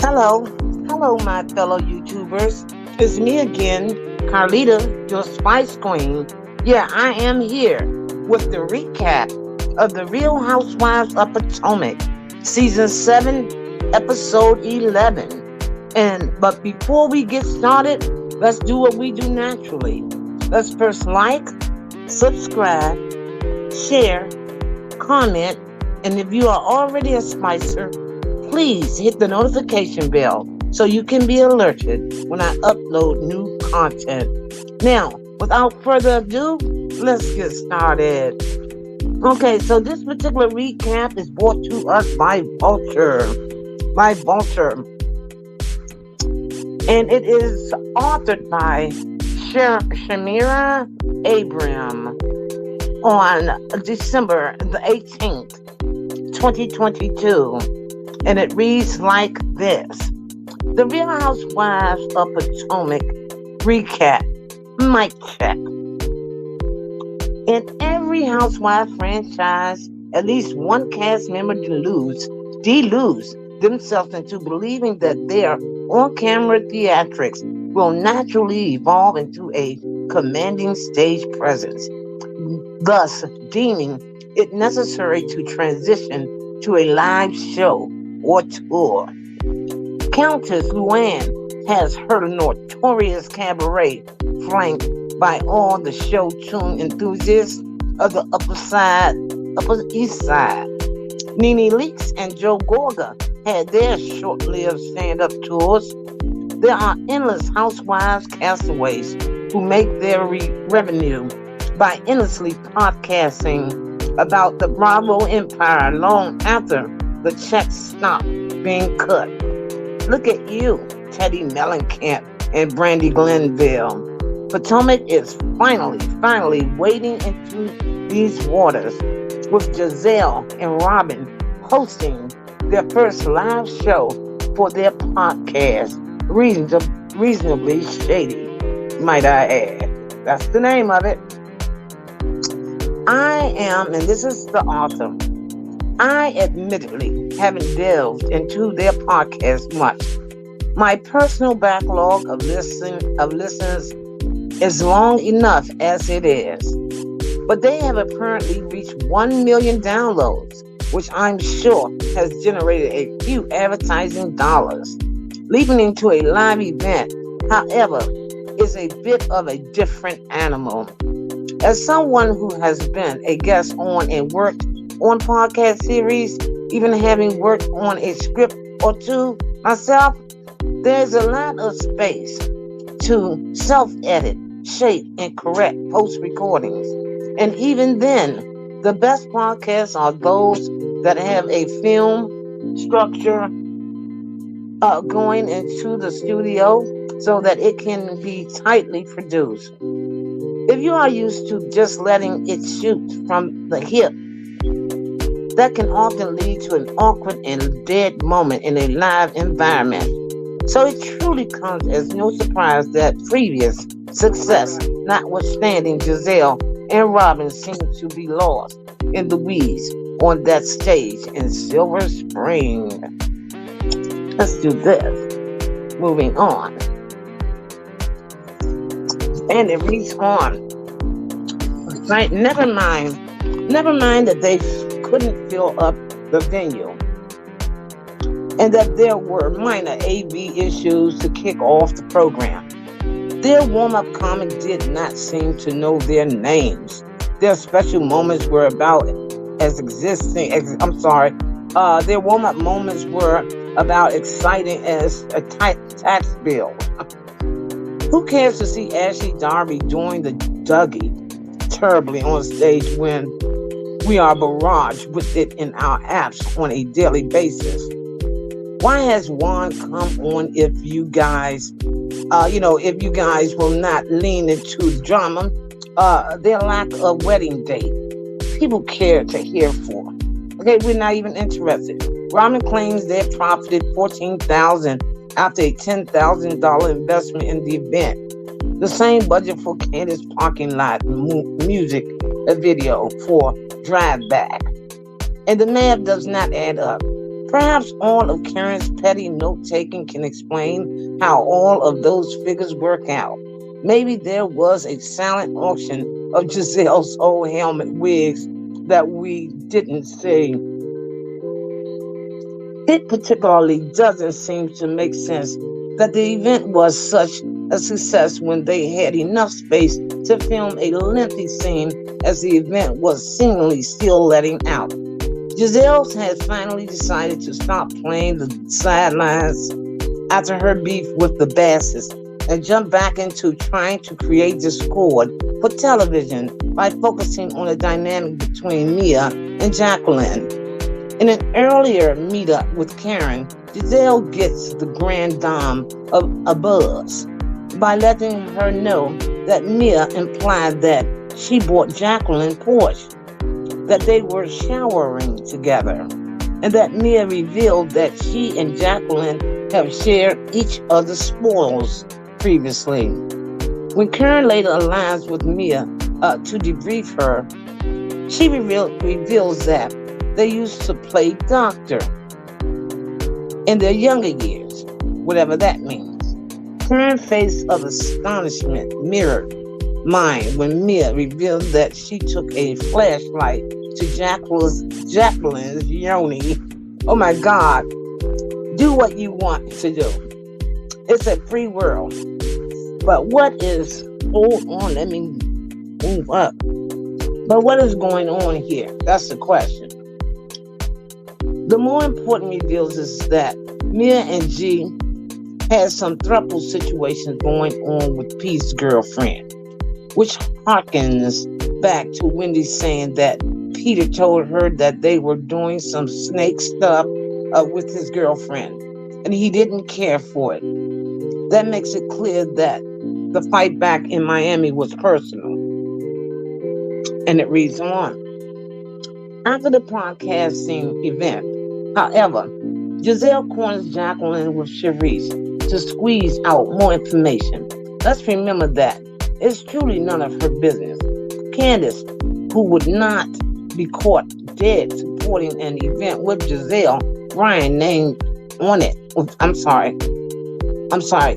Hello, hello, my fellow YouTubers. It's me again, Carlita, your Spice Queen. Yeah, I am here with the recap of The Real Housewives of Potomac, Season 7, Episode 11. But before we get started, let's do what we do naturally. Let's first like, subscribe, share, comment, and if you are already a Spicer, please hit the notification bell so you can be alerted when I upload new content. Now, without further ado, let's get started. Okay, so this particular recap is brought to us by Vulture. And it is authored by Shamira Abram on December the 18th, 2022. And it reads like this. The Real Housewives of Potomac recap. Mic check. In every Housewives franchise, at least one cast member deludes themselves into believing that their on-camera theatrics will naturally evolve into a commanding stage presence, thus deeming it necessary to transition to a live show or tour. Countess Luann has her notorious cabaret flanked by all the show tune enthusiasts of the Upper East Side. Nene Leakes and Joe Gorga had their short-lived stand-up tours. There are endless housewives castaways who make their revenue by endlessly podcasting about the Bravo Empire long after the checks stop being cut. Look at you, Teddy Mellencamp and Brandy Glenville. Potomac is finally wading into these waters with Giselle and Robin hosting their first live show for their podcast, Reasonably Shady, might I add. That's the name of it. And this is the author, I admittedly haven't delved into their podcast much. My personal backlog of listens is long enough as it is. But they have apparently reached 1 million downloads, which I'm sure has generated a few advertising dollars. Leaping into a live event, however, is a bit of a different animal. As someone who has been a guest on and worked on podcast series, even having worked on a script or two myself, there's a lot of space to self-edit, shape, and correct post-recordings. And even then, the best podcasts are those that have a film structure going into the studio so that it can be tightly produced. If you are used to just letting it shoot from the hip, that can often lead to an awkward and dead moment in a live environment. So it truly comes as no surprise that previous success notwithstanding, Giselle and Robin seem to be lost in the weeds on that stage in Silver Spring. Let's do this. Moving on. And it reads on. Right, never mind that they couldn't fill up the venue and that there were minor AV issues to kick off the program. Their warm-up comic did not seem to know their names. Their special moments were about their warm-up moments were about exciting as a tax bill. Who cares to see Ashley Darby doing the Dougie terribly on stage when we are barraged with it in our apps on a daily basis? Why has Juan come on if you guys will not lean into drama, their lack of wedding date? People care to hear for. Okay, we're not even interested. Robin claims they profited $14,000 after a $10,000 investment in the event. The same budget for Candace parking lot music video for Drive Back. And the math does not add up. Perhaps all of Karen's petty note taking can explain how all of those figures work out. Maybe there was a silent auction of Giselle's old helmet wigs that we didn't see. It particularly doesn't seem to make sense that the event was such a success when they had enough space to film a lengthy scene as the event was seemingly still letting out. Giselle had finally decided to stop playing the sidelines after her beef with the Basses and jump back into trying to create discord for television by focusing on the dynamic between Mia and Jacqueline. In an earlier meetup with Karen, Giselle gets the grand dame a buzz by letting her know that Mia implied that she bought Jacqueline Porsche, that they were showering together, and that Mia revealed that she and Jacqueline have shared each other's spoils previously. When Karen later aligns with Mia to debrief her, she reveals that they used to play doctor in their younger years, whatever that means. Karen's face of astonishment mirrored mine when Mia revealed that she took a flashlight to Jacqueline's yoni. Oh my God. Do what you want to do. It's a free world. But hold on, let me move up. But what is going on here? That's the question. The more important reveals is that Mia and G had some throuple situations going on with Pete's girlfriend, which harkens back to Wendy saying that Peter told her that they were doing some snake stuff with his girlfriend, and he didn't care for it. That makes it clear that the fight back in Miami was personal. And it reads on. After the podcasting event, however, Giselle corners Jacqueline with Charisse to squeeze out more information. Let's remember that it's truly none of her business. Candace, who would not be caught dead supporting an event with Giselle, Brian named on it. I'm sorry,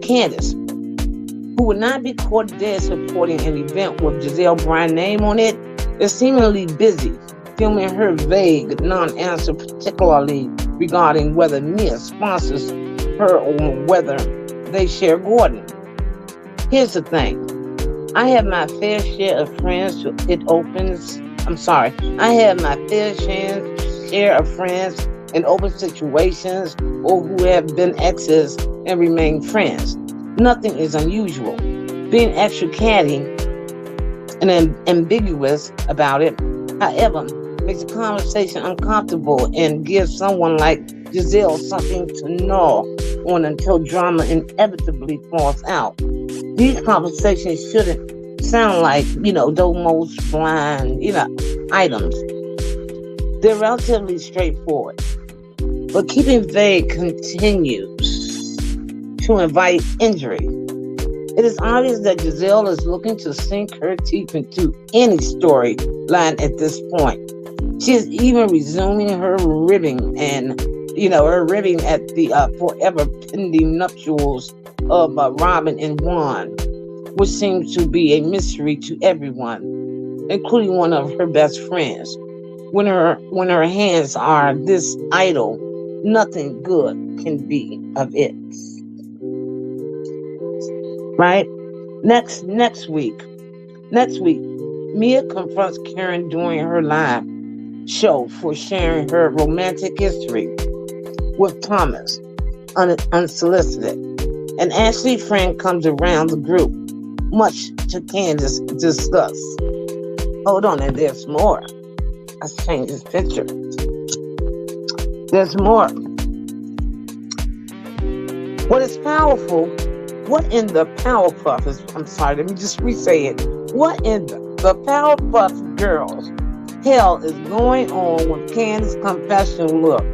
Candace, who would not be caught dead supporting an event with Giselle Brian name on it, is seemingly busy filming her vague non-answer, particularly regarding whether Mia sponsors her or whether they share Gordon. Here's the thing. I have my fair share of friends who I have my fair share of friends in open situations or who have been exes and remain friends. Nothing is unusual. Being extra catty and ambiguous about it, however, makes the conversation uncomfortable and gives someone like Giselle something to gnaw on until drama inevitably falls out. These conversations shouldn't sound like, those most blind, items. They're relatively straightforward. But keeping vague continues to invite injury. It is obvious that Giselle is looking to sink her teeth into any storyline at this point. She is even resuming her ribbing at the forever pending nuptials of Robin and Juan, which seems to be a mystery to everyone, including one of her best friends. When her hands are this idle, nothing good can be of it. Right? Next week, Mia confronts Karen during her live show for sharing her romantic history with Thomas unsolicited. An Ashley friend comes around the group, much to Candace's disgust. Hold on, and there's more. Let's change this picture. There's more. What is powerful? What in the Powerpuff is? I'm sorry. Let me just re-say it. What in the Powerpuff Girls hell is going on with Candace's confession look?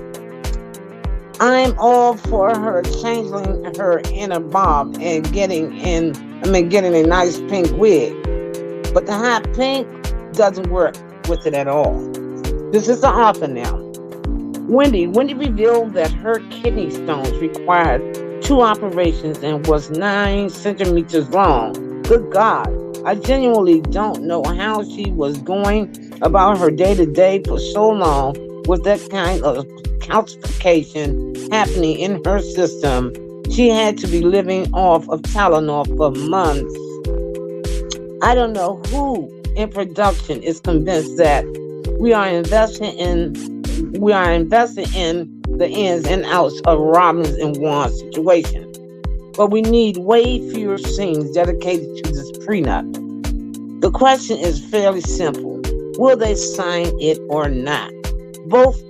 I'm all for her changing her inner bob and getting a nice pink wig, but the hot pink doesn't work with it at all. This is the author now. Wendy revealed that her kidney stones required two operations and was 9 centimeters long. Good God. I genuinely don't know how she was going about her day to day for so long with that kind of calcification happening in her system. She had to be living off of Tylenol for months. I don't know who in production is convinced that we are investing in the ins and outs of Robin's and Juan's situation. But we need way fewer scenes dedicated to this prenup. The question is fairly simple. Will they sign it or not? Both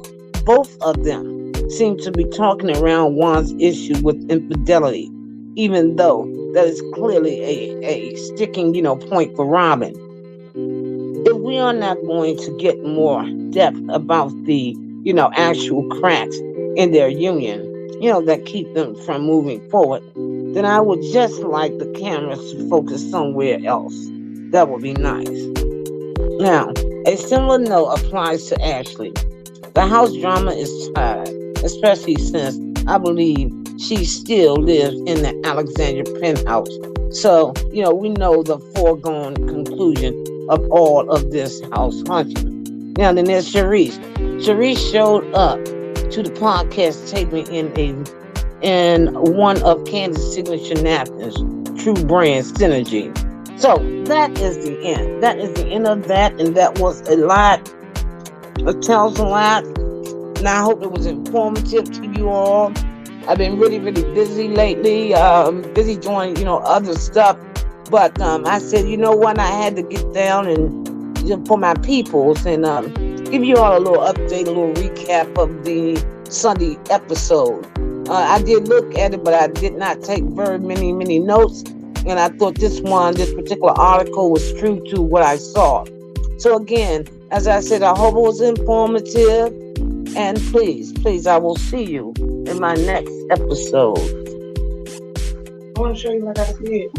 both of them seem to be talking around Juan's issue with infidelity, even though that is clearly a sticking, point for Robin. If we are not going to get more depth about the, actual cracks in their union, that keep them from moving forward, then I would just like the cameras to focus somewhere else. That would be nice. Now, a similar note applies to Ashley. The house drama is tired, especially since I believe she still lives in the Alexandria penthouse. So, we know the foregone conclusion of all of this house hunting. Now, then there's Sharice. Sharice showed up to the podcast taping in one of Candace's signature napkins, True Brand Synergy. So that is the end. That is the end of that, and that was a lot. It tells a lot. And I hope it was informative to you all. I've been really, really busy lately. Busy doing, other stuff. But I said, you know what? I had to get down and for my peoples and give you all a little update, a little recap of the Sunday episode. I did look at it, but I did not take very many notes. And I thought this particular article was true to what I saw. So again, as I said, I hope it was informative. And please, I will see you in my next episode. I want to show you what I did.